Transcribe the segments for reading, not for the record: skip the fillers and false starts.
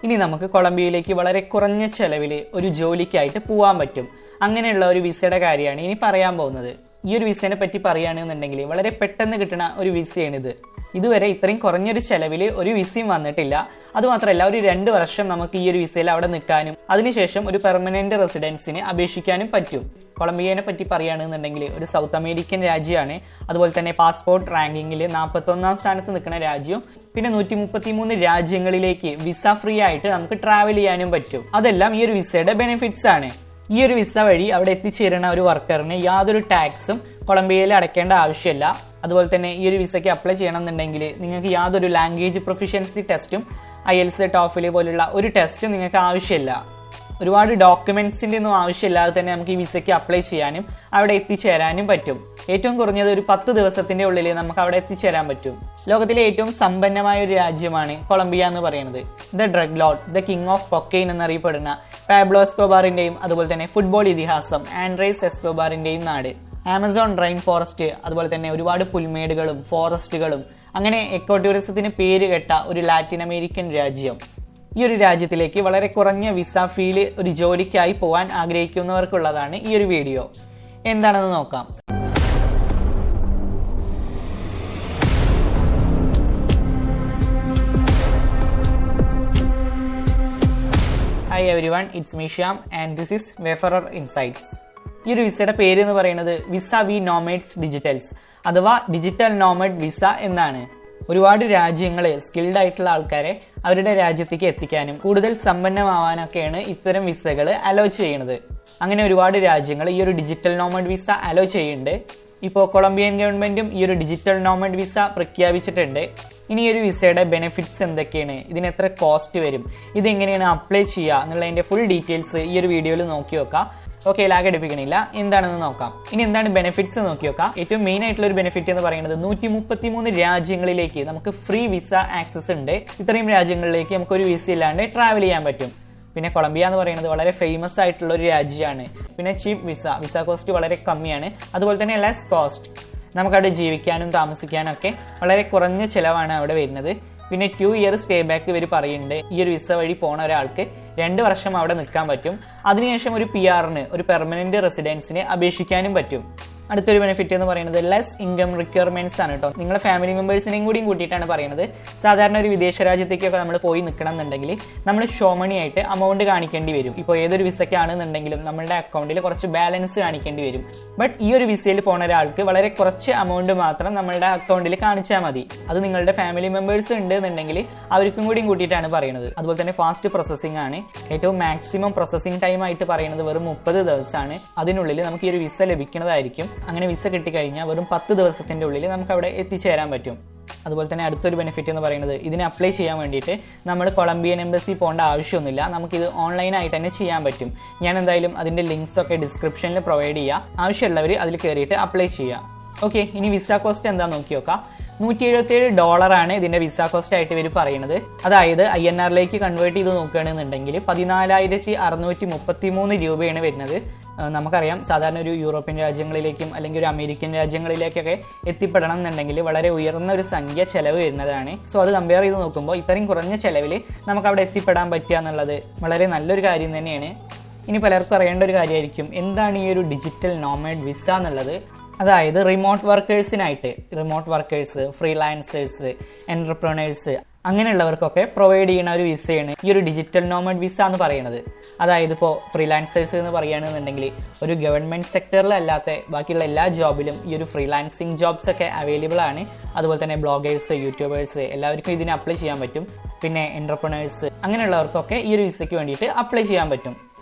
ഇനി നമുക്ക് കൊളംബിയയിലേക്ക് വളരെ കുറഞ്ഞ ചെലവിൽ ഒരു ജോലിക്കായിട്ട് പോകാൻ പറ്റും. അങ്ങനെയുള്ള ഒരു വിസയുടെ കാര്യമാണ് ഇനി പറയാൻ പോകുന്നത്. ഈ ഒരു വിസയെ പറ്റി പറയുകയാണെന്നുണ്ടെങ്കിൽ വളരെ പെട്ടെന്ന് കിട്ടുന്ന ഒരു വിസയാണിത്. ഇതുവരെ ഇത്രയും കുറഞ്ഞൊരു ചെലവിൽ ഒരു വിസയും വന്നിട്ടില്ല. അതുമാത്രമല്ല, ഒരു 2 വർഷം നമുക്ക് ഈ ഒരു വിസയിൽ അവിടെ നിൽക്കാനും അതിനുശേഷം ഒരു പെർമനന്റ് റെസിഡൻസിന് അപേക്ഷിക്കാനും പറ്റും. കൊളംബിയനെ പറ്റി പറയുകയാണെന്നുണ്ടെങ്കിൽ ഒരു സൗത്ത് അമേരിക്കൻ രാജ്യമാണ്. അതുപോലെ തന്നെ പാസ്പോർട്ട് റാങ്കിങ്ങിൽ 41ാം സ്ഥാനത്ത് നിൽക്കുന്ന രാജ്യവും പിന്നെ 133 രാജ്യങ്ങളിലേക്ക് വിസ ഫ്രീ ആയിട്ട് നമുക്ക് ട്രാവൽ ചെയ്യാനും പറ്റും. അതെല്ലാം ഈ ഒരു വിസയുടെ ബെനിഫിറ്റ്സ് ആണ്. ഈ ഒരു വിസ വഴി അവിടെ എത്തിച്ചേരുന്ന ഒരു വർക്കറിന് യാതൊരു ടാക്സും കൊളംബിയയിൽ അടയ്ക്കേണ്ട ആവശ്യമില്ല. അതുപോലെ തന്നെ ഈ ഒരു വിസയ്ക്ക് അപ്ലൈ ചെയ്യണമെന്നുണ്ടെങ്കിൽ നിങ്ങൾക്ക് യാതൊരു ലാംഗ്വേജ് പ്രൊഫിഷ്യൻസി ടെസ്റ്റും IELTS TOEFL പോലുള്ള ഒരു ടെസ്റ്റും നിങ്ങൾക്ക് ആവശ്യമില്ല. ഒരുപാട് ഡോക്യുമെന്റ്സിന്റെ ഒന്നും ആവശ്യമില്ലാതെ തന്നെ നമുക്ക് ഈ വിസയ്ക്ക് അപ്ലൈ ചെയ്യാനും അവിടെ എത്തിച്ചേരാനും പറ്റും. ഏറ്റവും കുറഞ്ഞത് ഒരു 10 ദിവസത്തിന്റെ ഉള്ളിൽ നമുക്ക് അവിടെ എത്തിച്ചേരാൻ പറ്റും. ലോകത്തിലെ ഏറ്റവും സമ്പന്നമായ ഒരു രാജ്യമാണ് കൊളംബിയ എന്ന് പറയുന്നത്. The drug Lord, the king of cocaine എന്നറിയപ്പെടുന്ന പാബ്ലോ എസ്കോബാറിന്റെയും അതുപോലെ തന്നെ ഫുട്ബോൾ ഇതിഹാസം ആൻഡ്രേസ് എസ്കോബാറിന്റെയും നാട്. ആമസോൺ റെയിൻ ഫോറസ്റ്റ്, അതുപോലെ തന്നെ ഒരുപാട് പുൽമേടുകളും ഫോറസ്റ്റുകളും, അങ്ങനെ എക്കോ ടൂറിസത്തിന് പേര് കേട്ട ഒരു ലാറ്റിൻ അമേരിക്കൻ രാജ്യം. ഈ ഒരു രാജ്യത്തിലേക്ക് വളരെ കുറഞ്ഞ വിസ ഫീല് ഒരു ജോലിക്കായി പോകാൻ ആഗ്രഹിക്കുന്നവർക്കുള്ളതാണ് ഈ ഒരു വീഡിയോ. എന്താണെന്ന് നോക്കാം. Hi everyone, it's me Shyam and this is wayfarer insights. ഈ ഒരു വിസയുടെ പേര് എന്ന് പറയുന്നത് വിസ വി നോമേഡ്സ് ഡിജിറ്റൽസ് അഥവാ ഡിജിറ്റൽ നോമഡ് വിസ എന്നാണ്. ഒരുപാട് രാജ്യങ്ങൾ സ്കിൽഡ് ആയിട്ടുള്ള ആൾക്കാരെ അവരുടെ രാജ്യത്തേക്ക് എത്തിക്കാനും കൂടുതൽ സമ്പന്നമാവാനൊക്കെയാണ് ഇത്തരം വിസകൾ അലോ ചെയ്യുന്നത്. അങ്ങനെ ഒരുപാട് രാജ്യങ്ങൾ ഈ ഒരു ഡിജിറ്റൽ നോമഡ് വിസ അലോ ചെയ്യുന്നുണ്ട്. ഇപ്പോൾ കൊളംബിയൻ ഗവൺമെന്റും ഈ ഒരു ഡിജിറ്റൽ നോമഡ് വിസ പ്രഖ്യാപിച്ചിട്ടുണ്ട്. ഇനി ഈ ഒരു വിസയുടെ ബെനിഫിറ്റ്സ് എന്തൊക്കെയാണ്, ഇതിന് എത്ര കോസ്റ്റ് വരും, ഇതെങ്ങനെയാണ് അപ്ലൈ ചെയ്യുക എന്നുള്ളതിന്റെ ഫുൾ ഡീറ്റെയിൽസ് ഈ ഒരു വീഡിയോയിൽ നോക്കി വെക്കാം. ഓക്കെ, ലാഗ് അടിപ്പിക്കണില്ല, എന്താണെന്ന് നോക്കാം. ഇനി എന്താണ് ബെനിഫിറ്റ്സ് നോക്കി നോക്കാം. ഏറ്റവും മെയിൻ ആയിട്ടുള്ള ഒരു ബെനിഫിറ്റ് എന്ന് പറയുന്നത് 133 രാജ്യങ്ങളിലേക്ക് നമുക്ക് ഫ്രീ വിസ ആക്സസ് ഉണ്ട്. ഇത്രയും രാജ്യങ്ങളിലേക്ക് നമുക്ക് ഒരു വിസ ഇല്ലാണ്ട് ട്രാവൽ ചെയ്യാൻ പറ്റും. പിന്നെ കൊളംബിയ എന്ന് പറയുന്നത് വളരെ ഫേമസ് ആയിട്ടുള്ള ഒരു രാജ്യമാണ്. പിന്നെ ചീപ്പ് വിസ കോസ്റ്റ് വളരെ കമ്മിയാണ്. അതുപോലെ തന്നെ ലെസ് കോസ്റ്റ്, നമുക്കവിടെ ജീവിക്കാനും താമസിക്കാനും ഒക്കെ വളരെ കുറഞ്ഞ ചിലവാണ് അവിടെ വരുന്നത്. പിന്നെ 2 ഇയർ സ്റ്റേ ബാക്ക് ഇവർ പറയുന്നുണ്ട്. ഈ ഒരു വിസ വഴി പോണ ഒരാൾക്ക് 2 വർഷം അവിടെ നിൽക്കാൻ പറ്റും. അതിനുശേഷം ഒരു PR-ന്, ഒരു പെർമനന്റ് റെസിഡൻസിന് അപേക്ഷിക്കാനും പറ്റും. അടുത്തൊരു ബെനിഫിറ്റ് എന്ന് പറയുന്നത് ലെസ് ഇൻകം റിക്വയർമെന്റ്സ് ആണ് കേട്ടോ. നിങ്ങളെ ഫാമിലി മെമ്പേഴ്സിനെയും കൂടിയും കൂട്ടിയിട്ടാണ് പറയുന്നത്. സാധാരണ ഒരു വിദേശ രാജ്യത്തേക്കൊക്കെ നമ്മൾ പോയി നിൽക്കണം എന്നുണ്ടെങ്കിൽ നമ്മൾ ഷോ മണി ആയിട്ട് അമൗണ്ട് കാണിക്കേണ്ടി വരും. ഇപ്പോൾ ഏതൊരു വിസയ്ക്കാണെന്നുണ്ടെങ്കിലും നമ്മളുടെ അക്കൗണ്ടിൽ കുറച്ച് ബാലൻസ് കാണിക്കേണ്ടി വരും. ബട്ട് ഈ ഒരു വിസയിൽ പോണ ഒരാൾക്ക് വളരെ കുറച്ച് എമൗണ്ട് മാത്രം നമ്മളുടെ അക്കൗണ്ടിൽ കാണിച്ചാൽ മതി. അത് നിങ്ങളുടെ ഫാമിലി മെമ്പേഴ്സ് ഉണ്ട് എന്നുണ്ടെങ്കിൽ അവർക്കും കൂടിയും കൂട്ടിയിട്ടാണ് പറയുന്നത്. അതുപോലെ തന്നെ ഫാസ്റ്റ് പ്രോസസ്സിംഗ് ആണ്. ഏറ്റവും മാക്സിമം പ്രോസസ്സിംഗ് ടൈം ആയിട്ട് പറയുന്നത് വെറും 30 ദിവസമാണ്. അതിനുള്ളിൽ നമുക്ക് ഈ ഒരു വിസ ലഭിക്കുന്നതായിരിക്കും. അങ്ങനെ വിസ കിട്ടിക്കഴിഞ്ഞാൽ വെറും 10 ദിവസത്തിന്റെ ഉള്ളിൽ നമുക്ക് അവിടെ എത്തിച്ചേരാൻ പറ്റും. അതുപോലെ തന്നെ അടുത്തൊരു ബെനിഫിറ്റ് എന്ന് പറയുന്നത് ഇതിനെ അപ്ലൈ ചെയ്യാൻ വേണ്ടിയിട്ട് നമ്മൾ കൊളംബിയൻ എംബസി പോകേണ്ട ആവശ്യമൊന്നുമില്ല. നമുക്കിത് ഓൺലൈനായിട്ട് തന്നെ ചെയ്യാൻ പറ്റും. ഞാൻ എന്തായാലും അതിന്റെ ലിങ്ക്സ് ഒക്കെ ഡിസ്ക്രിപ്ഷനിൽ പ്രൊവൈഡ് ചെയ്യാം. ആവശ്യമുള്ളവർ അതിൽ കയറിയിട്ട് അപ്ലൈ ചെയ്യാം. ഓക്കെ, ഇനി വിസ കോസ്റ്റ് എന്താ നോക്കി നോക്കാം. $177 ഇതിന്റെ വിസ കോസ്റ്റ് ആയിട്ട് ഇവർ പറയുന്നത്. അതായത് INR-ലേക്ക് കൺവേർട്ട് ചെയ്ത് നോക്കുകയാണെന്നുണ്ടെങ്കിൽ 14,633 രൂപയാണ് വരുന്നത്. നമുക്കറിയാം, സാധാരണ ഒരു യൂറോപ്യൻ രാജ്യങ്ങളിലേക്കും അല്ലെങ്കിൽ ഒരു അമേരിക്കൻ രാജ്യങ്ങളിലേക്കൊക്കെ എത്തിപ്പെടണം എന്നുണ്ടെങ്കിൽ വളരെ ഉയർന്ന ഒരു സംഖ്യ ചെലവ് വരുന്നതാണ്. സോ അത് കമ്പയർ ചെയ്ത് നോക്കുമ്പോൾ ഇത്രയും കുറഞ്ഞ ചെലവിൽ നമുക്ക് അവിടെ എത്തിപ്പെടാൻ പറ്റുക എന്നുള്ളത് വളരെ നല്ലൊരു കാര്യം തന്നെയാണ്. ഇനി പലർക്കും അറിയേണ്ട ഒരു കാര്യമായിരിക്കും, എന്താണ് ഈ ഒരു ഡിജിറ്റൽ നോമഡ് വിസ എന്നുള്ളത്. അതായത് റിമോട്ട് വർക്കേഴ്സ്, ഫ്രീലാൻസേഴ്സ്, എന്റർപ്രണേഴ്സ് അങ്ങനെയുള്ളവർക്കൊക്കെ പ്രൊവൈഡ് ചെയ്യുന്ന ഒരു വിസയാണ് ഈ ഒരു ഡിജിറ്റൽ നോമഡ് വിസ എന്ന് പറയുന്നത്. അതായത് ഇപ്പോൾ ഫ്രീലാൻസേഴ്സ് എന്ന് പറയുകയാണെന്നുണ്ടെങ്കിൽ ഒരു ഗവൺമെന്റ് സെക്ടറിലല്ലാത്ത ബാക്കിയുള്ള എല്ലാ ജോബിലും ഈ ഒരു ഫ്രീലാൻസിങ് ജോബ്സ് ഒക്കെ അവൈലബിൾ ആണ്. അതുപോലെ തന്നെ ബ്ലോഗേഴ്സ്, യൂട്യൂബേഴ്സ് എല്ലാവർക്കും ഇതിന് അപ്ലൈ ചെയ്യാൻ പറ്റും. പിന്നെ എന്റർപ്രണേഴ്സ് അങ്ങനെയുള്ളവർക്കൊക്കെ ഈ ഒരു വിസയ്ക്ക് വേണ്ടിയിട്ട് അപ്ലൈ ചെയ്യാൻ പറ്റും.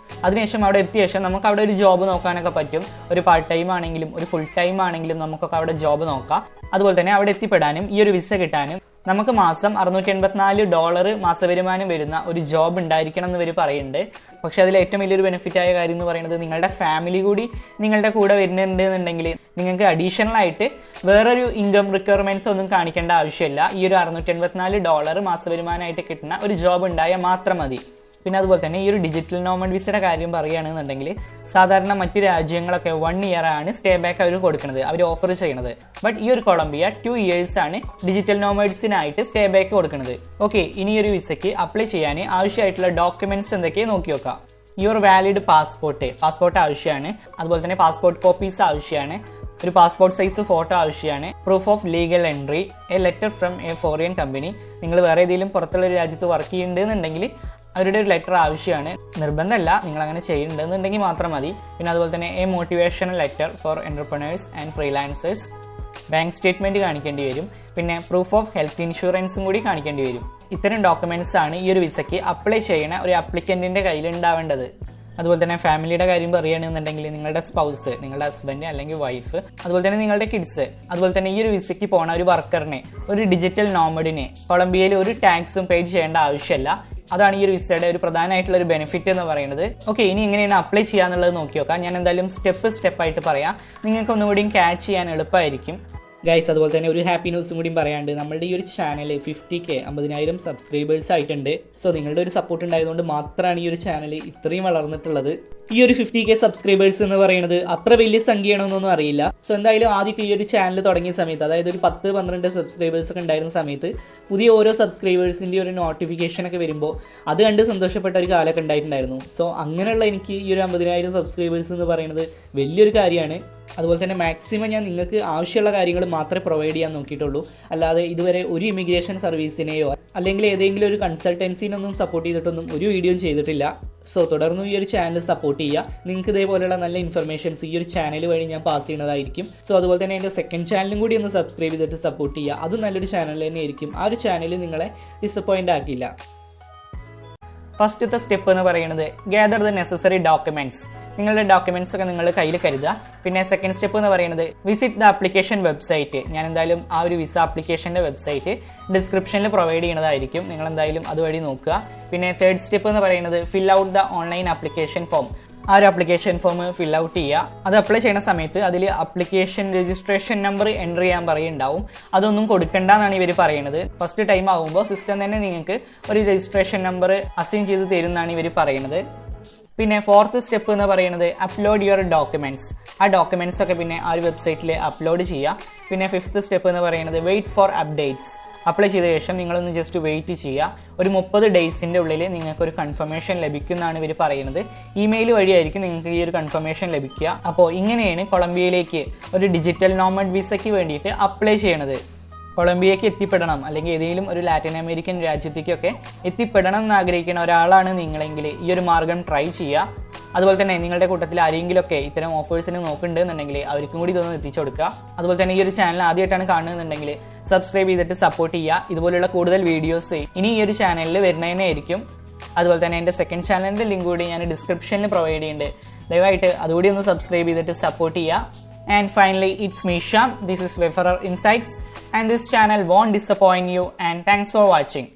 അതിനുശേഷം അവിടെ എത്തിയ ശേഷം നമുക്ക് അവിടെ ഒരു ജോബ് നോക്കാനൊക്കെ പറ്റും. ഒരു പാർട്ട് ടൈം ആണെങ്കിലും ഒരു ഫുൾ ടൈം ആണെങ്കിലും നമുക്കൊക്കെ അവിടെ ജോബ് നോക്കാം. അതുപോലെ തന്നെ അവിടെ എത്തിപ്പെടാനും ഈ ഒരു വിസ കിട്ടാനും നമുക്ക് മാസം $684 മാസവരുമാനം വരുന്ന ഒരു ജോബ് ഉണ്ടായിരിക്കണം എന്ന് ഇവർ പറയുന്നുണ്ട്. പക്ഷെ അതിൽ ഏറ്റവും വലിയൊരു ബെനിഫിറ്റ് ആയ കാര്യം എന്ന് പറയുന്നത് നിങ്ങളുടെ ഫാമിലി കൂടി നിങ്ങളുടെ കൂടെ വരുന്നുണ്ട് എന്നുണ്ടെങ്കിൽ നിങ്ങൾക്ക് അഡീഷണൽ ആയിട്ട് വേറൊരു ഇൻകം റിക്വയർമെന്റ്സ് ഒന്നും കാണിക്കേണ്ട ആവശ്യമില്ല. ഈ ഒരു $684 മാസവരുമാനമായിട്ട് കിട്ടുന്ന ഒരു ജോബ് ഉണ്ടായാൽ മാത്രം മതി. പിന്നെ അതുപോലെ തന്നെ ഈ ഒരു ഡിജിറ്റൽ നോമഡ് വിസയുടെ കാര്യം പറയുകയാണെന്നുണ്ടെങ്കിൽ സാധാരണ മറ്റു രാജ്യങ്ങളൊക്കെ 1 ഇയർ ആണ് സ്റ്റേ ബാക്ക് അവർ കൊടുക്കുന്നത്, അവർ ഓഫർ ചെയ്യുന്നത്. ബട്ട് ഈ ഒരു കൊളംബിയ 2 ഇയേഴ്സ് ആണ് ഡിജിറ്റൽ നോമഡ്സിനായിട്ട് സ്റ്റേ ബാക്ക് കൊടുക്കുന്നത്. ഓക്കെ, ഇനി ഒരു വിസയ്ക്ക് അപ്ലൈ ചെയ്യാൻ ആവശ്യമായിട്ടുള്ള ഡോക്യുമെന്റ്സ് എന്തൊക്കെയാണ് നോക്കി നോക്കാം. യുവർ വാലിഡ് പാസ്പോർട്ട് ആവശ്യമാണ്. അതുപോലെ തന്നെ പാസ്പോർട്ട് കോപ്പീസ് ആവശ്യമാണ്. ഒരു പാസ്പോർട്ട് സൈസ് ഫോട്ടോ ആവശ്യമാണ്. Proof of legal entry, A letter from A foreign company. നിങ്ങൾ വേറെ ഏതെങ്കിലും പുറത്തുള്ള ഒരു രാജ്യത്ത് വർക്ക് ചെയ്യുന്നുണ്ടെന്നുണ്ടെങ്കിൽ അവരുടെ ഒരു ലെറ്റർ ആവശ്യമാണ്. നിർബന്ധമല്ല, നിങ്ങൾ അങ്ങനെ ചെയ്യുന്നുണ്ടെന്നുണ്ടെങ്കിൽ മാത്രം മതി. പിന്നെ അതുപോലെ തന്നെ a motivational letter for entrepreneurs and freelancers. Bank statement കാണിക്കേണ്ടി വരും. പിന്നെ പ്രൂഫ് ഓഫ് ഹെൽത്ത് ഇൻഷുറൻസും കൂടി കാണിക്കേണ്ടി വരും. ഇത്തരം ഡോക്യുമെന്റ്സ് ആണ് ഈ ഒരു വിസയ്ക്ക് അപ്ലൈ ചെയ്യുന്ന ഒരു അപ്ലിക്കന്റിന്റെ കയ്യിൽ ഉണ്ടാവേണ്ടത്. അതുപോലെ തന്നെ ഫാമിലിയുടെ കാര്യം പറയുകയാണെന്നുണ്ടെങ്കിൽ നിങ്ങളുടെ സ്പൗസ്, നിങ്ങളുടെ ഹസ്ബൻഡ് അല്ലെങ്കിൽ വൈഫ്, അതുപോലെ തന്നെ നിങ്ങളുടെ കിഡ്സ്, അതുപോലെ തന്നെ ഈ ഒരു വിസയ്ക്ക് പോണ ഒരു വർക്കറിനെ, ഒരു ഡിജിറ്റൽ നോമഡിനെ കൊളംബിയയിൽ ഒരു ടാക്സും പേ ചെയ്യേണ്ട ആവശ്യമില്ല. അതാണ് ഈ ഒരു വിസയുടെ ഒരു പ്രധാനമായിട്ടുള്ള ഒരു ബെനിഫിറ്റ് എന്ന് പറയുന്നത്. ഓക്കെ, ഇനി എങ്ങനെയാണ് അപ്ലൈ ചെയ്യാന്നുള്ളത് നോക്കി നോക്കാം. ഞാൻ എന്തായാലും സ്റ്റെപ്പ് ആയിട്ട് പറയാം, നിങ്ങൾക്ക് ഒന്നുകൂടി ക്യാച്ച് ചെയ്യാൻ എളുപ്പമായിരിക്കും. ഗൈസ്, അതുപോലെ തന്നെ ഒരു ഹാപ്പി ന്യൂസും കൂടി പറയാണ്ട്, നമ്മളുടെ ഈ ഒരു ചാനൽ 50K 50,000 സബ്സ്ക്രൈബേഴ്സ് ആയിട്ടുണ്ട്. സോ നിങ്ങളുടെ ഒരു സപ്പോർട്ട് ഉണ്ടായതുകൊണ്ട് മാത്രമാണ് ഈ ഒരു ചാനൽ ഇത്രയും വളർന്നിട്ടുള്ളത്. ഈ ഒരു 50K സബ്സ്ക്രൈബേഴ്സ് എന്ന് പറയുന്നത് അത്ര വലിയ സംഖ്യയാണോന്നൊന്നും അറിയില്ല. സോ എന്തായാലും ആദ്യം ഈ ഒരു ചാനൽ തുടങ്ങിയ സമയത്ത്, അതായത് ഒരു 10-12 സബ്സ്ക്രൈബേഴ്സ് ഒക്കെ ഉണ്ടായിരുന്ന സമയത്ത് പുതിയ ഓരോ സബ്സ്ക്രൈബേഴ്സിൻ്റെ ഒരു നോട്ടിഫിക്കേഷൻ ഒക്കെ വരുമ്പോൾ അത് കണ്ട് സന്തോഷപ്പെട്ട ഒരു കാലമൊക്കെ ഉണ്ടായിട്ടുണ്ടായിരുന്നു. സോ അങ്ങനെയുള്ള എനിക്ക് ഈ ഒരു 50,000 സബ്സ്ക്രൈബേഴ്സ് എന്ന് പറയുന്നത് വലിയൊരു കാര്യമാണ്. അതുപോലെ തന്നെ മാക്സിമം ഞാൻ നിങ്ങൾക്ക് ആവശ്യമുള്ള കാര്യങ്ങൾ മാത്രമേ പ്രൊവൈഡ് ചെയ്യാൻ നോക്കിയിട്ടുള്ളൂ. അല്ലാതെ ഇതുവരെ ഒരു ഇമിഗ്രേഷൻ സർവീസിനെയോ അല്ലെങ്കിൽ ഏതെങ്കിലും ഒരു കൺസൾട്ടൻസിനൊന്നും സപ്പോർട്ട് ചെയ്തിട്ടൊന്നും ഒരു വീഡിയോ ചെയ്തിട്ടില്ല. സോ തുടർന്നും ഈ ഒരു ചാനൽ സപ്പോർട്ട് ചെയ്യുക. നിങ്ങൾക്ക് ഇതേപോലെയുള്ള നല്ല ഇൻഫർമേഷൻസ് ഈ ഒരു ചാനൽ വഴി ഞാൻ പാസ് ചെയ്യുന്നതായിരിക്കും. സോ അതുപോലെ തന്നെ എൻ്റെ സെക്കൻഡ് ചാനലും കൂടി ഒന്ന് സബ്സ്ക്രൈബ് ചെയ്തിട്ട് സപ്പോർട്ട് ചെയ്യുക. അതും നല്ലൊരു ചാനൽ തന്നെയായിരിക്കും. ആ ഒരു ചാനൽ നിങ്ങളെ ഡിസപ്പോയിൻ്റ് ആക്കില്ല. ഫസ്റ്റത്തെ സ്റ്റെപ്പ് എന്ന് പറയുന്നത് ഗ്യാദർ ദ നെസസറി ഡോക്യുമെന്റ്സ്. നിങ്ങളുടെ ഡോക്യുമെന്റ്സ് ഒക്കെ നിങ്ങൾ കയ്യിൽ കരുതുക. പിന്നെ സെക്കൻഡ് സ്റ്റെപ്പ് എന്ന് പറയുന്നത് വിസിറ്റ് ദ ആപ്ലിക്കേഷൻ വെബ്സൈറ്റ്. ഞാൻ എന്തായാലും ആ ഒരു വിസ ആപ്ലിക്കേഷൻ്റെ വെബ്സൈറ്റ് ഡിസ്ക്രിപ്ഷനിൽ പ്രൊവൈഡ് ചെയ്യുന്നതായിരിക്കും. നിങ്ങൾ എന്തായാലും അതുവഴി നോക്കുക. പിന്നെ തേർഡ് സ്റ്റെപ്പ് എന്ന് പറയുന്നത് fill out the online application form. ആ ഒരു ആപ്ലിക്കേഷൻ ഫോം ഫിൽ ഔട്ട് ചെയ്യുക. അത് അപ്ലൈ ചെയ്യുന്ന സമയത്ത് അതിൽ ആപ്ലിക്കേഷൻ രജിസ്ട്രേഷൻ നമ്പർ എൻ്റർ ചെയ്യാൻ പറയുന്നുണ്ടാവും. അതൊന്നും കൊടുക്കണ്ടെന്നാണ് ഇവർ പറയുന്നത്. ഫസ്റ്റ് ടൈം ആകുമ്പോൾ സിസ്റ്റം തന്നെ നിങ്ങൾക്ക് ഒരു രജിസ്ട്രേഷൻ നമ്പർ അസൈൻ ചെയ്ത് തരുമെന്നാണ് ഇവർ പറയുന്നത്. പിന്നെ ഫോർത്ത് സ്റ്റെപ്പ് എന്ന് പറയുന്നത് അപ്ലോഡ് യുവർ ഡോക്യുമെന്റ്സ്. ആ ഡോക്യുമെന്റ്സ് ഒക്കെ പിന്നെ ആ ഒരു വെബ്സൈറ്റിൽ അപ്ലോഡ് ചെയ്യുക. പിന്നെ ഫിഫ്ത്ത് സ്റ്റെപ്പ് എന്ന് പറയുന്നത് വെയിറ്റ് ഫോർ അപ്ഡേറ്റ്സ്. അപ്ലൈ ചെയ്ത ശേഷം നിങ്ങളൊന്ന് ജസ്റ്റ് വെയിറ്റ് ചെയ്യുക. ഒരു 30 ഡേയ്സിൻ്റെ ഉള്ളിൽ നിങ്ങൾക്കൊരു കൺഫർമേഷൻ ലഭിക്കുമെന്നാണ് ഇവർ പറയുന്നത്. ഇമെയിൽ വഴിയായിരിക്കും നിങ്ങൾക്ക് ഈ ഒരു കൺഫർമേഷൻ ലഭിക്കുക. അപ്പോൾ ഇങ്ങനെയാണ് കൊളംബിയയിലേക്ക് ഒരു ഡിജിറ്റൽ നോമഡ് വിസയ്ക്ക് വേണ്ടിയിട്ട് അപ്ലൈ ചെയ്യണത്. കൊളംബിയയ്ക്ക് എത്തിപ്പെടണം അല്ലെങ്കിൽ ഏതെങ്കിലും ഒരു ലാറ്റിൻ അമേരിക്കൻ രാജ്യത്തേക്കൊക്കെ എത്തിപ്പെടണം എന്ന് ആഗ്രഹിക്കുന്ന ഒരാളാണ് നിങ്ങളെങ്കിൽ ഈ ഒരു മാർഗം ട്രൈ ചെയ്യുക. അതുപോലെ തന്നെ നിങ്ങളുടെ കൂട്ടത്തിൽ ആരെങ്കിലുമൊക്കെ ഇത്തരം ഓഫേഴ്സിന് നോക്കുന്നുണ്ടെന്നുണ്ടെങ്കിൽ അവർക്കും കൂടി ഇതൊന്ന് എത്തിച്ചു കൊടുക്കുക. അതുപോലെ തന്നെ ഈ ഒരു ചാനൽ ആദ്യമായിട്ടാണ് കാണുന്നുണ്ടെങ്കിൽ സബ്സ്ക്രൈബ് ചെയ്തിട്ട് സപ്പോർട്ട് ചെയ്യുക. ഇതുപോലുള്ള കൂടുതൽ വീഡിയോസ് ഇനി ഈ ഒരു ചാനലിൽ വരുന്നതിനായിരിക്കും. അതുപോലെ തന്നെ എൻ്റെ സെക്കൻഡ് ചാനലിൻ്റെ ലിങ്ക് കൂടി ഞാൻ ഡിസ്ക്രിപ്ഷനിൽ പ്രൊവൈഡ് ചെയ്യുന്നുണ്ട്. ദയവായിട്ട് അതുകൂടി ഒന്ന് സബ്സ്ക്രൈബ് ചെയ്തിട്ട് സപ്പോർട്ട് ചെയ്യുക. And finally, it's me Shyam. This is Wayfarer Insights, and this channel won't disappoint you. And thanks for watching.